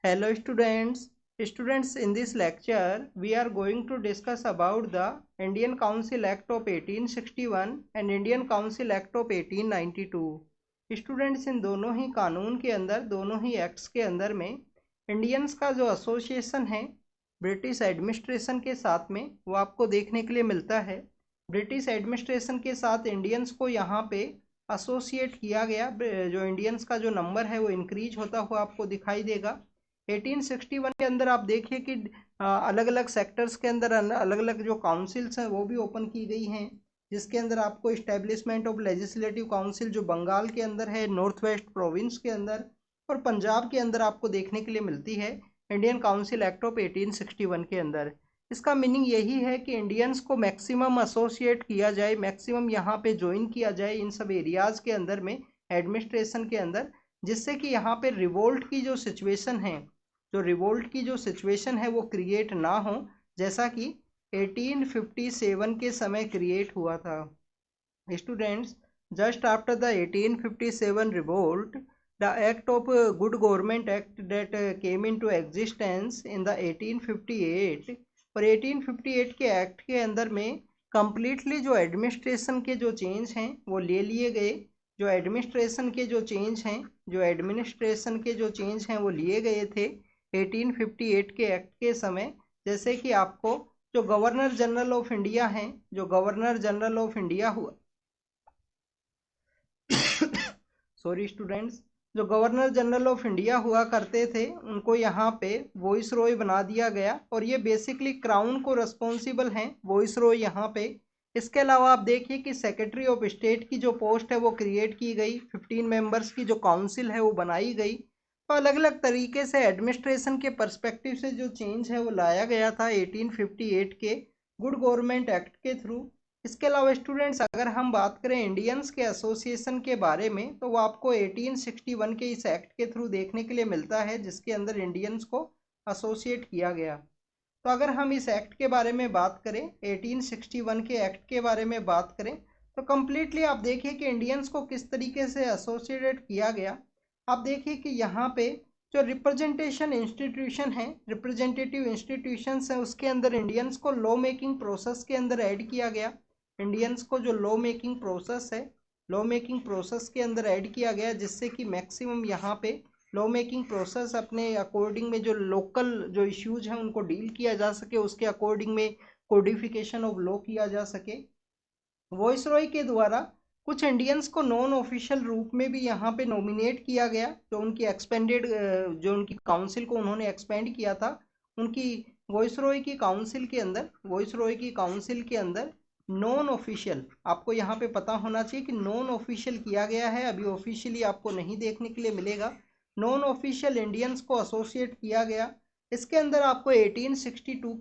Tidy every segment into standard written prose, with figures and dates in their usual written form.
Hello students, in this lecture we are going to discuss about the Indian Council Act of 1861 and Indian Council Act of 1892। Students, इन दोनों ही कानून के अंदर, दोनों he acts के अंदर में इंडियंस का जो एसोसिएशन है ब्रिटिश एडमिनिस्ट्रेशन के साथ में वो आपको देखने के लिए मिलता है। ब्रिटिश एडमिनिस्ट्रेशन के साथ इंडियंस को यहाँ पे एसोसिएट किया गया। जो इंडियंस का जो नंबर है वो इंक्रीज होता हुआ आपको दिखाई देगा। 1861 के अंदर आप देखिए कि अलग अलग सेक्टर्स के अंदर अलग अलग जो काउंसिल्स हैं वो भी ओपन की गई हैं, जिसके अंदर आपको इस्टेब्लिशमेंट ऑफ लेजिस्लेटिव काउंसिल जो बंगाल के अंदर है, नॉर्थ वेस्ट प्रोविंस के अंदर और पंजाब के अंदर आपको देखने के लिए मिलती है इंडियन काउंसिल एक्ट ऑफ 1861 के अंदर। इसका मीनिंग यही है कि इंडियंस को मैक्सिमम एसोसिएट किया जाए, मैक्सिमम यहाँ पे ज्वाइन किया जाए इन सब एरियाज़ के अंदर में एडमिनिस्ट्रेशन के अंदर, जिससे कि यहाँ पे रिवोल्ट की जो सिचुएशन है, वो क्रिएट ना हो, जैसा कि 1857 के समय क्रिएट हुआ था। Students, just after the 1857 revolt, the act of good government act that came into existence in the 1858 और 1858 के एक्ट के अंदर में कंप्लीटली जो एडमिनिस्ट्रेशन के जो चेंज हैं वो ले लिए गए। जो एडमिनिस्ट्रेशन के जो चेंज हैं वो लिए गए थे 1858 के एक्ट के समय। जैसे कि आपको जो गवर्नर जनरल ऑफ इंडिया हैं, जो गवर्नर जनरल ऑफ इंडिया हुआ सॉरी स्टूडेंट्स, जो गवर्नर जनरल ऑफ इंडिया हुआ करते थे उनको यहाँ पे वॉइस रॉय बना दिया गया और ये बेसिकली क्राउन को रिस्पॉन्सिबल हैं वॉइस रॉय यहाँ पे। इसके अलावा आप देखिए कि सेक्रेटरी ऑफ स्टेट की जो पोस्ट है वो क्रिएट की गई, 15 मेंबर्स की जो काउंसिल है वो बनाई गई। तो अलग अलग तरीके से एडमिनिस्ट्रेशन के पर्सपेक्टिव से जो चेंज है वो लाया गया था 1858 के गुड गवर्नमेंट एक्ट के थ्रू। इसके अलावा स्टूडेंट्स, अगर हम बात करें इंडियंस के एसोसिएशन के बारे में तो वो आपको 1861 के इस एक्ट के थ्रू देखने के लिए मिलता है, जिसके अंदर इंडियंस को एसोसिएट किया गया। तो अगर हम इस एक्ट के बारे में बात करें, 1861 के एक्ट के बारे में बात करें, तो कम्प्लीटली आप देखिए कि इंडियंस को किस तरीके से एसोसिएटेड किया गया। आप देखिए कि यहाँ पे जो रिप्रेजेंटेशन इंस्टीट्यूशन है, रिप्रेजेंटेटिव इंस्टीट्यूशंस हैं, उसके अंदर इंडियंस को लॉ मेकिंग प्रोसेस के अंदर ऐड किया गया। इंडियंस को जो लॉ मेकिंग प्रोसेस है, लॉ मेकिंग प्रोसेस के अंदर ऐड किया गया, जिससे कि मैक्सिमम यहाँ पे लॉ मेकिंग प्रोसेस अपने अकॉर्डिंग में जो लोकल जो इश्यूज हैं उनको डील किया जा सके, उसके अकॉर्डिंग में कोडिफिकेशन ऑफ लॉ किया जा सके। वॉइस रॉय के द्वारा कुछ इंडियंस को नॉन ऑफिशियल रूप में भी यहाँ पे नॉमिनेट किया गया, जो उनकी एक्सपेंडेड जो उनकी काउंसिल को उन्होंने एक्सपेंड किया था, उनकी वॉइस रॉय की काउंसिल के अंदर नॉन ऑफिशियल, आपको यहाँ पे पता होना चाहिए कि नॉन ऑफिशियल किया गया है, अभी ऑफिशियली आपको नहीं देखने के लिए मिलेगा। नॉन ऑफिशियल इंडियंस को एसोसिएट किया गया। इसके अंदर आपको 1862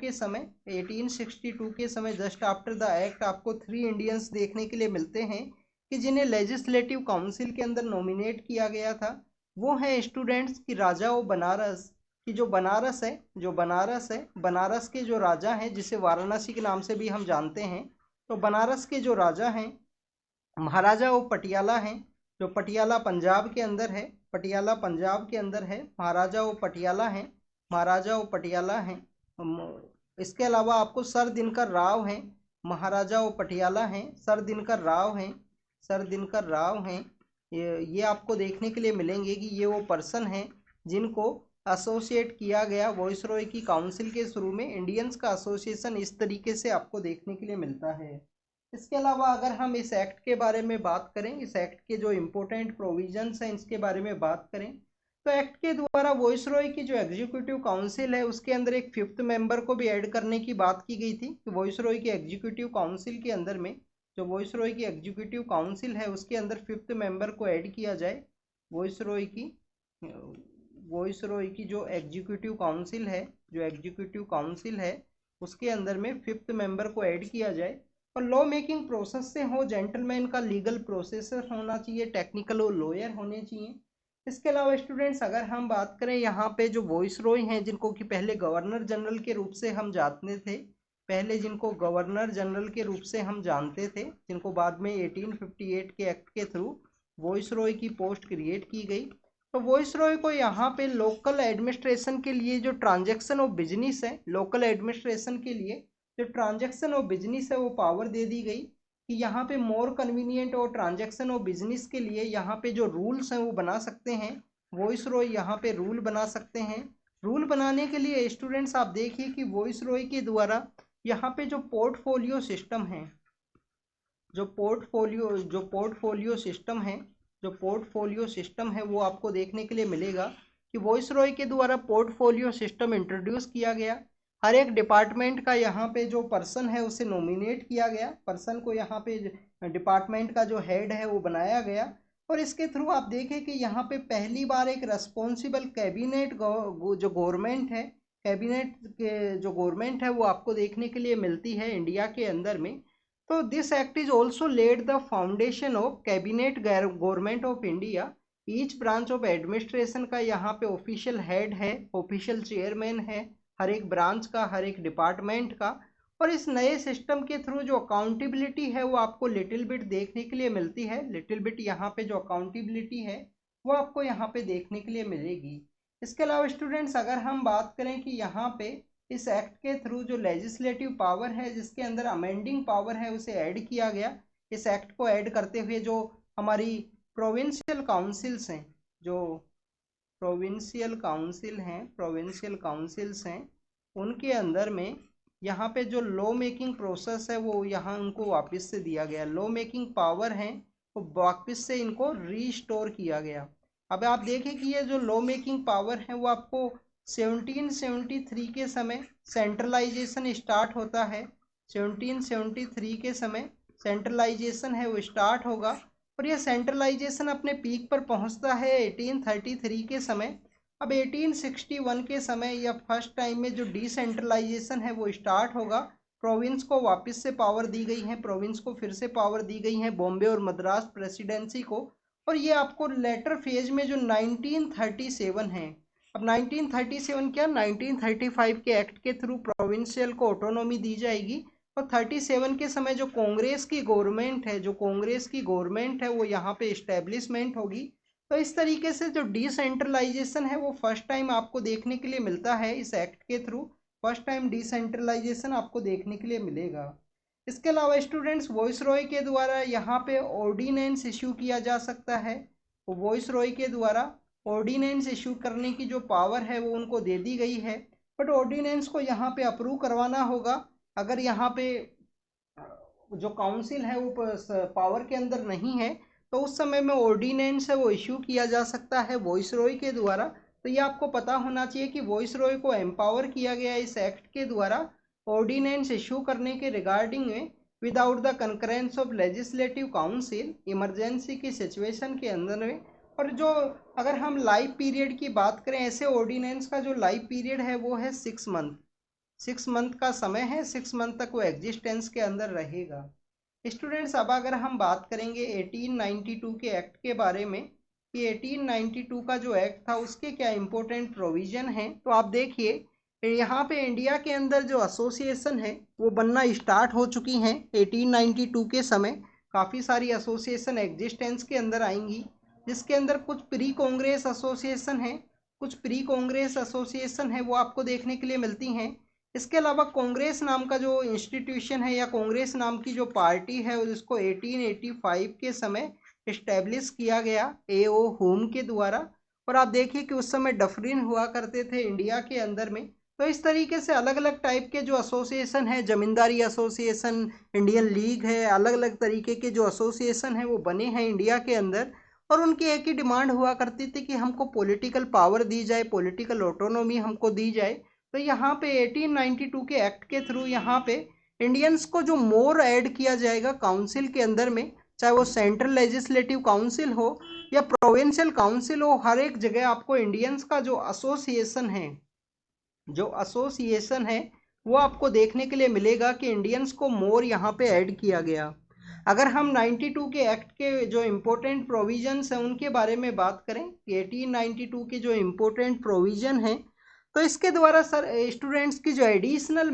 के समय जस्ट आफ्टर द एक्ट आपको 3 इंडियंस देखने के लिए मिलते हैं कि जिन्हें लेजिस्लेटिव काउंसिल के अंदर नॉमिनेट किया गया था। वो हैं स्टूडेंट्स की राजा ऑफ बनारस की जो बनारस है, बनारस के जो राजा हैं, जिसे वाराणसी के नाम से भी हम जानते हैं, तो बनारस के जो राजा हैं महाराजा ऑफ पटियाला हैं, जो पटियाला पंजाब के अंदर है, महाराजा ऑफ पटियाला हैं। इसके अलावा आपको सर दिनकर राव हैं, महाराजा ऑफ पटियाला हैं, सर दिनकर राव हैं। ये आपको देखने के लिए मिलेंगे कि ये वो पर्सन हैं जिनको एसोसिएट किया गया वॉइस रॉय की काउंसिल के शुरू में। इंडियंस का एसोसिएशन इस तरीके से आपको देखने के लिए मिलता है। इसके अलावा अगर हम इस एक्ट के बारे में बात करें, इस एक्ट के जो इम्पोर्टेंट प्रोविजंस हैं इसके बारे में बात करें, तो एक्ट के द्वारा वॉइस रॉय की जो एग्जीक्यूटिव काउंसिल है उसके अंदर एक 5th मेंबर को भी ऐड करने की बात की गई थी कि वॉइस रॉय की एग्जीक्यूटिव काउंसिल के अंदर में, जो वॉइस रॉय की एग्जीक्यूटिव काउंसिल है उसके अंदर 5th मेंबर को ऐड किया जाए। वॉइस रॉय की जो एग्जीक्यूटिव काउंसिल है उसके अंदर में 5th मेंबर को ऐड किया जाए और लॉ मेकिंग प्रोसेस से हो, जेंटलमैन का लीगल प्रोसेसर होना चाहिए, टेक्निकल और लॉयर होने चाहिए। इसके अलावा स्टूडेंट्स, अगर हम बात करें यहाँ पे जो वॉइस रॉय हैं जिनको कि पहले गवर्नर जनरल के रूप से हम जानते थे, जिनको बाद में 1858 के एक्ट के थ्रू वॉइस रॉय की पोस्ट क्रिएट की गई, तो वॉइसरॉय को यहाँ पे लोकल एडमिनिस्ट्रेशन के लिए जो ट्रांजैक्शन ऑफ बिजनेस है, लोकल एडमिनिस्ट्रेशन के लिए जो ट्रांजैक्शन ऑफ बिजनेस है वो पावर दे दी गई कि यहाँ पे मोर कन्वीनियंट और ट्रांजैक्शन ऑफ बिजनेस के लिए यहाँ पे जो रूल्स हैं वो बना सकते हैं। वॉइसरॉय यहाँ पे रूल बना सकते हैं। रूल बनाने के लिए स्टूडेंट्स आप देखिए कि वॉइसरॉय के द्वारा यहाँ पे जो पोर्टफोलियो सिस्टम है, जो पोर्टफोलियो सिस्टम है वो आपको देखने के लिए मिलेगा कि वॉइसरॉय के द्वारा पोर्टफोलियो सिस्टम इंट्रोड्यूस किया गया। हर एक डिपार्टमेंट का यहाँ पे जो पर्सन है उसे नॉमिनेट किया गया, पर्सन को यहाँ पे डिपार्टमेंट का जो हेड है वो बनाया गया। और इसके थ्रू आप देखें कि यहाँ पे पहली बार एक रेस्पॉन्सिबल कैबिनेट जो गवर्नमेंट है, कैबिनेट के जो गवर्नमेंट है वो आपको देखने के लिए मिलती है इंडिया के अंदर में। तो this act is also laid the foundation of cabinet government of India. Each branch of administration का यहाँ पे ऑफिशियल हेड है, ऑफिशियल चेयरमैन है हर एक ब्रांच का, हर एक डिपार्टमेंट का। और इस नए सिस्टम के थ्रू जो अकाउंटेबिलिटी है वो आपको लिटिल बिट देखने के लिए मिलती है। लिटिल बिट यहाँ पे जो अकाउंटेबिलिटी है वो आपको यहाँ पे देखने के लिए मिलेगी। इसके अलावा स्टूडेंट्स अगर हम बात करें कि यहाँ पे इस एक्ट के थ्रू जो लेजिस्लेटिव पावर है, जिसके अंदर अमेंडिंग पावर है, उसे ऐड किया गया। इस एक्ट को ऐड करते हुए जो हमारी प्रोविंशियल काउंसिल्स हैं, जो प्रोविंशियल काउंसिल्स हैं उनके अंदर में यहाँ पे जो लॉ मेकिंग प्रोसेस है वो यहाँ उनको वापस से दिया गया। लॉ मेकिंग पावर है वो वापस से इनको रीस्टोर किया गया। अब आप देखें कि ये जो लॉ मेकिंग पावर है वो आपको 1773 के समय सेंट्रलाइजेशन स्टार्ट होता है। 1773 के समय सेंट्रलाइजेशन है वो स्टार्ट होगा और यह सेंट्रलाइजेशन अपने पीक पर पहुंचता है 1833 के समय। अब 1861 के समय या फर्स्ट टाइम में जो डिसेंट्रलाइजेशन है वो स्टार्ट होगा। प्रोविंस को वापस से पावर दी गई है, प्रोविंस को फिर से पावर दी गई है, बॉम्बे और मद्रास प्रेसिडेंसी को। और ये आपको लेटर फेज में जो 1937 है, अब 1937 क्या 1935 के एक्ट के थ्रू प्रोविंशियल को ऑटोनॉमी दी जाएगी। और 37 के समय जो कांग्रेस की गवर्नमेंट है वो यहाँ पे इस्टेब्लिशमेंट होगी। तो इस तरीके से जो डिसेंट्रलाइजेशन है वो फर्स्ट टाइम आपको देखने के लिए मिलता है इस एक्ट के थ्रू। फर्स्ट टाइम डिसेंट्रलाइजेशन आपको देखने के लिए मिलेगा। इसके अलावा स्टूडेंट्स वॉइसरॉय के द्वारा यहाँ पे ऑर्डिनेंस इशू किया जा सकता है। वॉइसरॉय के द्वारा ऑर्डिनेंस इशू करने की जो पावर है वो उनको दे दी गई है। बट ऑर्डिनेंस को यहाँ पे अप्रूव करवाना होगा। अगर यहाँ पे जो काउंसिल है वो पावर के अंदर नहीं है तो उस समय में ऑर्डिनेंस है वो इशू किया जा सकता है वॉइसरॉय के द्वारा। तो ये आपको पता होना चाहिए कि वॉइसरॉय को एम्पावर किया गया इस एक्ट के द्वारा ऑर्डिनेंस इशू करने के रिगार्डिंग में without the concurrence of legislative council, emergency की सिचुएशन के अंदर में। और जो अगर हम लाइफ पीरियड की बात करें, ऐसे ऑर्डिनेंस का जो लाइफ पीरियड है वो है 6 मंथ। 6 मंथ का समय है, 6 मंथ तक वो एग्जिस्टेंस के अंदर रहेगा। स्टूडेंट्स अब अगर हम बात करेंगे 1892 के एक्ट के बारे में कि 1892 का जो एक्ट था उसके क्या इंपॉर्टेंट प्रोविजन है, तो आप देखिए यहाँ पे इंडिया के अंदर जो एसोसिएशन है वो बनना स्टार्ट हो चुकी हैं। 1892 के समय काफ़ी सारी एसोसिएशन एग्जिस्टेंस के अंदर आएंगी, जिसके अंदर कुछ प्री कांग्रेस एसोसिएशन है, कुछ प्री कांग्रेस एसोसिएशन है वो आपको देखने के लिए मिलती हैं। इसके अलावा कांग्रेस नाम का जो इंस्टीट्यूशन है या कांग्रेस नाम की जो पार्टी है जिसको 1885 के समय इस्टेब्लिश किया गया A.O. होम के द्वारा। और आप देखिए कि उस समय डफरिन हुआ करते थे इंडिया के अंदर में। तो इस तरीके से अलग अलग टाइप के जो एसोसिएशन है, जमींदारी एसोसिएशन, इंडियन लीग है, अलग अलग तरीके के जो एसोसिएशन है वो बने हैं इंडिया के अंदर। और उनकी एक ही डिमांड हुआ करती थी कि हमको पॉलिटिकल पावर दी जाए, पॉलिटिकल ऑटोनॉमी हमको दी जाए। तो यहाँ पे 1892 के एक्ट के थ्रू यहाँ पे इंडियंस को जो मोर ऐड किया जाएगा काउंसिल के अंदर में, चाहे वो सेंट्रल लेजिस्लेटिव काउंसिल हो या प्रोविंशियल काउंसिल हो, हर एक जगह आपको इंडियंस का जो एसोसिएशन है वो आपको देखने के लिए मिलेगा कि इंडियंस को मोर यहाँ पे ऐड किया गया। अगर हम 92 के एक्ट के जो इम्पोर्टेंट प्रोविजंस हैं उनके बारे में बात करें कि 1892 के जो इम्पोर्टेंट प्रोविजन हैं, तो इसके द्वारा सर स्टूडेंट्स की जो एडिशनल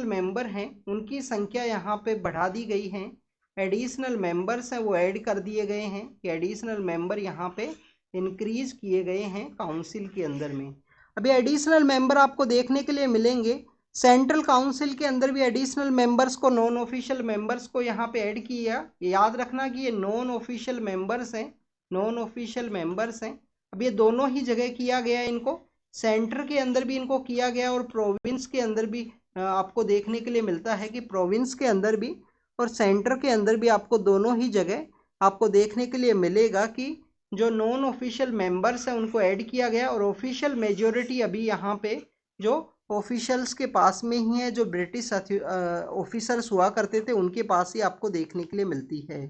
मेंबर हैं उनकी संख्या यहाँ पे बढ़ा दी गई है। एडिशनल मेंबर्स हैं वो ऐड कर दिए गए हैं कि एडिशनल मेंबर यहाँ पे इंक्रीज किए गए हैं काउंसिल के अंदर में। अभी एडिशनल मेंबर आपको देखने के लिए मिलेंगे। सेंट्रल काउंसिल के अंदर भी एडिशनल मेंबर्स को, नॉन ऑफिशियल मेंबर्स को यहाँ पे ऐड किया। याद रखना कि ये नॉन ऑफिशियल मेंबर्स हैं, नॉन ऑफिशियल मेंबर्स हैं। अब ये दोनों ही जगह किया गया है इनको, सेंटर के अंदर भी इनको किया गया और प्रोविंस के अंदर भी आपको देखने के लिए मिलता है कि प्रोविंस के अंदर भी और सेंटर के अंदर भी आपको दोनों ही जगह आपको देखने के लिए मिलेगा कि जो नॉन ऑफिशियल मेंबर्स हैं उनको ऐड किया गया और ऑफिशियल मेजोरिटी अभी यहाँ पे जो ऑफिशियल्स के पास में ही है, जो ब्रिटिश ऑफिसर्स हुआ करते थे उनके पास ही आपको देखने के लिए मिलती है।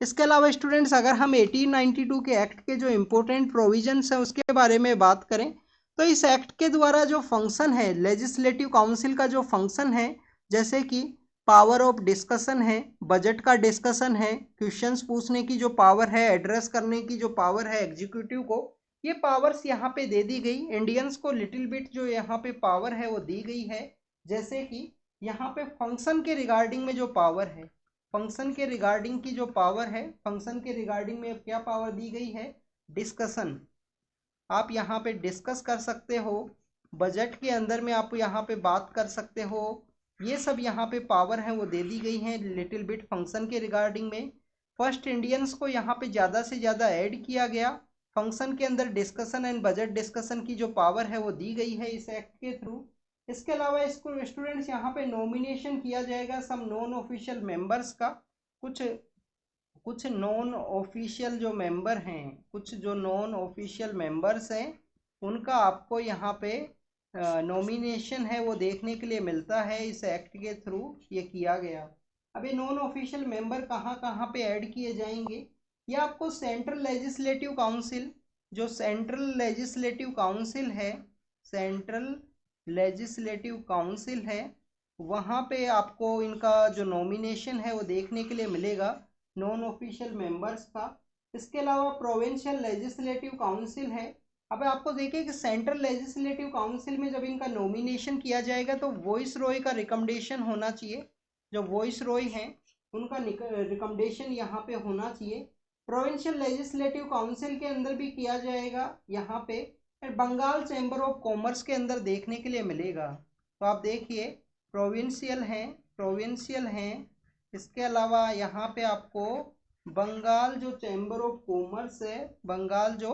इसके अलावा स्टूडेंट्स अगर हम 1892 के एक्ट के जो इम्पोर्टेंट प्रोविजंस हैं उसके बारे में बात करें तो इस एक्ट के द्वारा जो फंक्शन है, लेजिस्लेटिव काउंसिल का जो फंक्शन है, जैसे कि पावर ऑफ डिस्कशन है, बजट का डिस्कशन है, क्वेश्चंस पूछने की जो पावर है, एड्रेस करने की जो पावर है एग्जीक्यूटिव को, ये पावर्स यहाँ पे दे दी गई। इंडियंस को लिटिल बिट जो यहाँ पे पावर है वो दी गई है। जैसे कि यहाँ पे फंक्शन के रिगार्डिंग में जो पावर है, फंक्शन के रिगार्डिंग की जो पावर है, फंक्शन के रिगार्डिंग में क्या पावर दी गई है, डिस्कशन। आप यहाँ पे डिस्कस कर सकते हो, बजट के अंदर में आप यहाँ पे बात कर सकते हो, ये सब यहाँ पे पावर है वो दे दी गई है लिटिल बिट फंक्शन के रिगार्डिंग में। फर्स्ट इंडियंस को यहाँ पे ज़्यादा से ज़्यादा ऐड किया गया। फंक्शन के अंदर डिस्कशन एंड बजट डिस्कशन की जो पावर है वो दी गई है इस एक्ट के थ्रू। इसके अलावा इसको स्टूडेंट्स यहाँ पे नॉमिनेशन किया जाएगा सम नॉन ऑफिशियल मेंबर्स का। कुछ नॉन ऑफिशियल जो मेंबर हैं, कुछ जो नॉन ऑफिशियल मेंबर्स हैं उनका आपको यहाँ पे नॉमिनेशन है वो देखने के लिए मिलता है इस एक्ट के थ्रू, ये किया गया। अब ये नॉन ऑफिशियल मेंबर कहाँ कहाँ पे ऐड किए जाएंगे, ये आपको सेंट्रल लेजिस्लेटिव काउंसिल, जो सेंट्रल लेजिस्लेटिव काउंसिल है, सेंट्रल लेजिस्लेटिव काउंसिल है, वहाँ पे आपको इनका जो नॉमिनेशन है वो देखने के लिए मिलेगा नॉन ऑफिशियल मेंबर्स का। इसके अलावा प्रोविंशियल लेजिस्लेटिव काउंसिल है। अब आपको देखिए कि सेंट्रल लेजिस्लेटिव काउंसिल में जब इनका नॉमिनेशन किया जाएगा तो वॉइस रॉय का रिकमेंडेशन होना चाहिए, जो वॉइस रॉय हैं उनका रिकमेंडेशन यहाँ पे होना चाहिए। प्रोविंशियल लेजिस्लेटिव काउंसिल के अंदर भी किया जाएगा यहाँ पे, बंगाल चैम्बर ऑफ कॉमर्स के अंदर देखने के लिए मिलेगा। तो आप देखिए प्रोविंशियल हैं, प्रोविंशियल हैं, इसके अलावा यहाँ पे आपको बंगाल जो चैम्बर ऑफ कॉमर्स है, बंगाल जो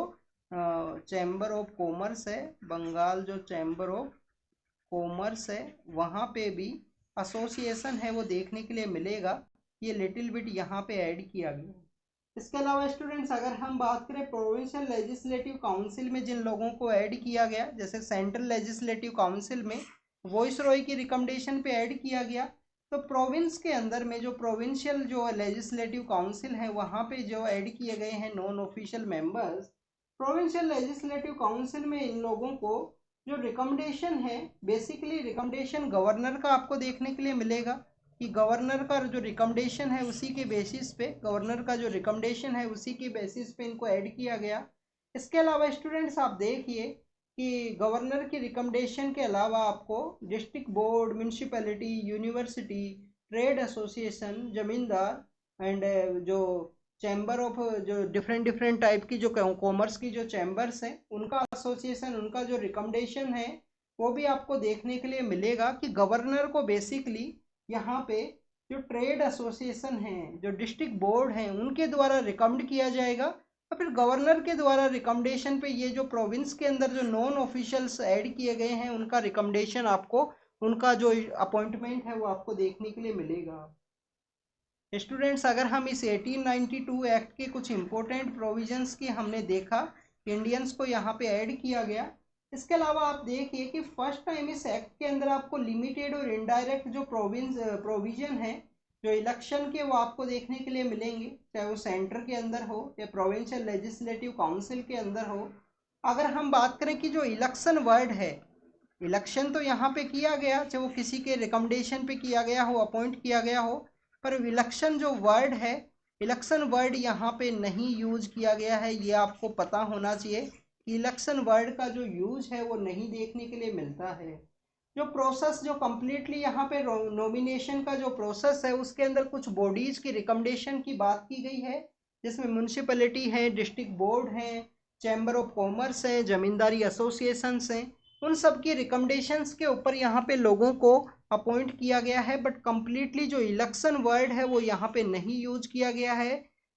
चैम्बर ऑफ कॉमर्स है, बंगाल जो चैम्बर ऑफ कॉमर्स है, वहाँ पे भी एसोसिएशन है वो देखने के लिए मिलेगा। ये लिटिल बिट यहाँ पे ऐड किया गया। इसके अलावा स्टूडेंट्स अगर हम बात करें प्रोविंशियल लेजिस्लेटिव काउंसिल में जिन लोगों को ऐड किया गया, जैसे सेंट्रल लेजिस्लेटिव काउंसिल में वॉइस रॉय की रिकमेंडेशन पे ऐड किया गया, तो प्रोविंस के अंदर में जो प्रोविंशियल जो लेजिस्लेटिव काउंसिल है वहाँ पे जो ऐड किए गए हैं non official members, provincial legislative council में इन लोगों को जो रिकमेंडेशन है, बेसिकली रिकमेंडेशन गवर्नर का आपको देखने के लिए मिलेगा कि गवर्नर का जो रिकमेंडेशन है उसी के बेसिस पे, गवर्नर का जो रिकमेंडेशन है उसी के बेसिस पे इनको ऐड किया गया। इसके अलावा स्टूडेंट्स आप देखिए कि गवर्नर की रिकमेंडेशन के अलावा आपको district board, municipality, university, trade association, जमींदार एंड जो चैम्बर ऑफ जो डिफरेंट डिफरेंट टाइप की जो कॉमर्स की जो चैम्बर्स हैं उनका एसोसिएशन, उनका जो रिकमेंडेशन है वो भी आपको देखने के लिए मिलेगा कि गवर्नर को बेसिकली यहाँ पे जो ट्रेड एसोसिएशन हैं, जो डिस्ट्रिक्ट बोर्ड हैं, उनके द्वारा रिकमेंड किया जाएगा और फिर गवर्नर के द्वारा रिकमेंडेशन पे ये जो प्रोविंस के अंदर जो नॉन ऑफिशियल्स ऐड किए गए हैं उनका रिकमेंडेशन आपको, उनका जो अपॉइंटमेंट है वो आपको देखने के लिए मिलेगा। स्टूडेंट्स अगर हम इस 1892 एक्ट के कुछ इंपॉर्टेंट प्रोविजंस की हमने देखा, इंडियंस को यहाँ पे ऐड किया गया। इसके अलावा आप देखिए कि फर्स्ट टाइम इस एक्ट के अंदर आपको लिमिटेड और इनडायरेक्ट जो प्रोविजन है जो इलेक्शन के, वो आपको देखने के लिए मिलेंगे, चाहे वो सेंटर के अंदर हो या प्रोविंशियल लेजिस्लेटिव काउंसिल के अंदर हो। अगर हम बात करें कि जो इलेक्शन वर्ड है, इलेक्शन तो यहाँ पे किया गया, चाहे वो किसी के रिकमेंडेशन पे किया गया हो, अपॉइंट किया गया हो, पर इलेक्शन जो वर्ड है, इलेक्शन वर्ड यहाँ पे नहीं यूज किया गया है, ये आपको पता होना चाहिए कि इलेक्शन वर्ड का जो यूज है वो नहीं देखने के लिए मिलता है। जो प्रोसेस जो कम्प्लीटली यहाँ पे नॉमिनेशन का जो प्रोसेस है उसके अंदर कुछ बॉडीज की रिकमेंडेशन की बात की गई है, जिसमें म्यूनिसिपैलिटी है, डिस्ट्रिक्ट बोर्ड है, चैम्बर ऑफ कॉमर्स हैं, जमींदारी एसोसिएशंस हैं, उन सब की रिकमेंडेशंस के ऊपर यहाँ पे लोगों को अपॉइंट किया गया है। बट कम्प्लीटली जो इलेक्शन वर्ड है वो यहाँ पे नहीं यूज किया गया है।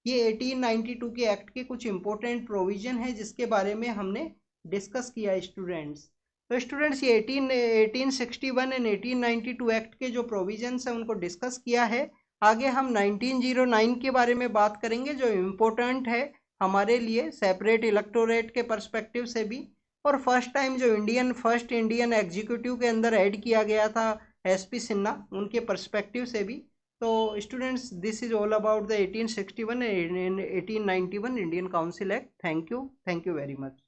ये 1892 के एक्ट के कुछ इंपॉर्टेंट प्रोविजन है जिसके बारे में हमने डिस्कस किया स्टूडेंट्स। तो स्टूडेंट्स ये 1861 एंड 1892 एक्ट के जो प्रोविजंस हैं उनको डिस्कस किया है। आगे हम 1909 के बारे में बात करेंगे जो इम्पोर्टेंट है हमारे लिए सेपरेट इलेक्टोरेट के पर्सपेक्टिव से भी, और फर्स्ट टाइम जो फर्स्ट इंडियन एग्जीक्यूटिव के अंदर ऐड किया गया था एसपी सिन्हा, उनके पर्सपेक्टिव से भी। तो students this is all about the 1861 and 1891 Indian council act. Thank you very much.